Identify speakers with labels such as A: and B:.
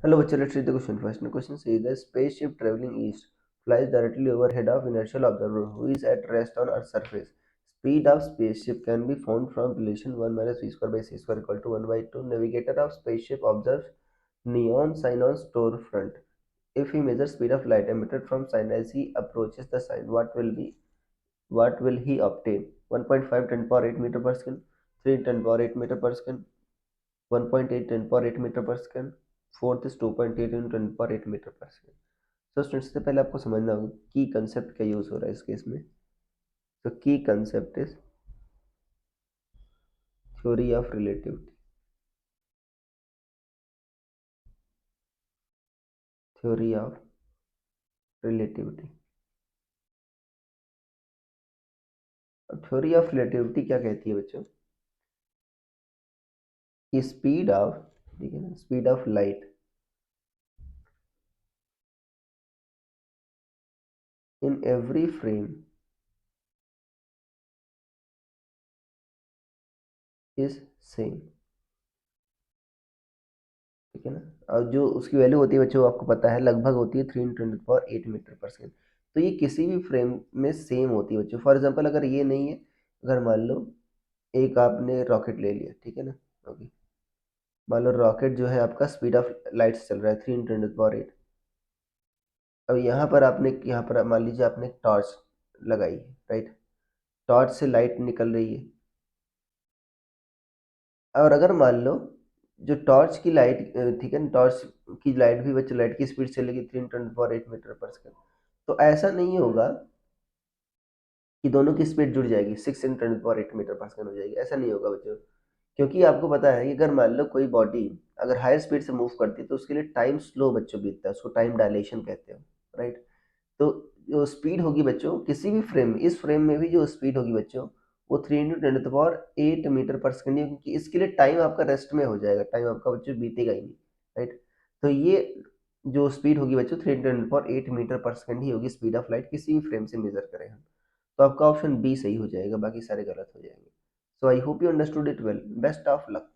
A: Hello, bachcha, let's read the question first. The question says the spaceship traveling east flies directly overhead of inertial observer who is at rest on Earth's surface. Speed of spaceship can be found from relation 1 minus v square by c square equal to 1 by 2. Navigator of spaceship observes neon sign on storefront. If he measures speed of light emitted from sign as he approaches the sign, what will he obtain? 1.5 10 power 8 meter per second, 3 10 power 8 meter per second, 1.8 10 power 8 metre per second, fourth is 2.8 in 10 power 8 metre per second. तो students से पहले आपको समझना होगा की concept क्या use हो रहा है इस केस में। तो की concept is theory of relativity. Theory of relativity. अब थ्योरी ऑफ रिलेटिविटी क्या कहती है बच्चों कि स्पीड ऑफ, ठीक है ना, speed of light in every frame is same, ठीक है ना। और जो उसकी वैल्यू होती है बच्चों आपको पता है लगभग होती है 3 × 10⁸ मीटर पर सेकेंड। तो ये किसी भी फ्रेम में सेम होती है बच्चों। फॉर एग्जांपल अगर ये नहीं है, अगर मान लो एक आपने रॉकेट ले लिया, ठीक है ना, ओके, मान लो रॉकेट जो है आपका स्पीड ऑफ लाइट से चल रहा है 3 × 10⁸। अब यहाँ पर मान लीजिए आपने एक टॉर्च लगाई है, राइट। टॉर्च से लाइट निकल रही है। और अगर मान लो जो टॉर्च की लाइट, ठीक है ना, टॉर्च की लाइट भी बच्चे लाइट की स्पीड चलेगी 3 × 10⁸ मीटर पर सेकेंड। तो ऐसा नहीं होगा कि दोनों की स्पीड जुड़ जाएगी 6 × 10⁸ मीटर पर सेकेंड हो जाएगी, ऐसा नहीं होगा बच्चों। क्योंकि आपको पता है कि अगर मान लो कोई बॉडी अगर हायर स्पीड से मूव करती है तो उसके लिए टाइम स्लो बच्चों बीतता है, उसको टाइम डायलेशन कहते हैं, राइट। तो जो स्पीड होगी बच्चों किसी भी फ्रेम में, इस फ्रेम में भी जो स्पीड होगी बच्चों वो 3 × 10⁸ मीटर पर सेकेंड है, क्योंकि इसके लिए टाइम आपका रेस्ट में हो जाएगा, टाइम आपका बच्चों बीतेगा ही नहीं, राइट। तो ये जो स्पीड होगी बच्चों 3 × 10⁸ मीटर पर सेकेंड ही होगी स्पीड ऑफ लाइट किसी भी फ्रेम से मेजर करें हम। तो आपका ऑप्शन बी सही हो जाएगा, बाकी सारे गलत हो जाएंगे। So I hope you understood it well. Best of luck.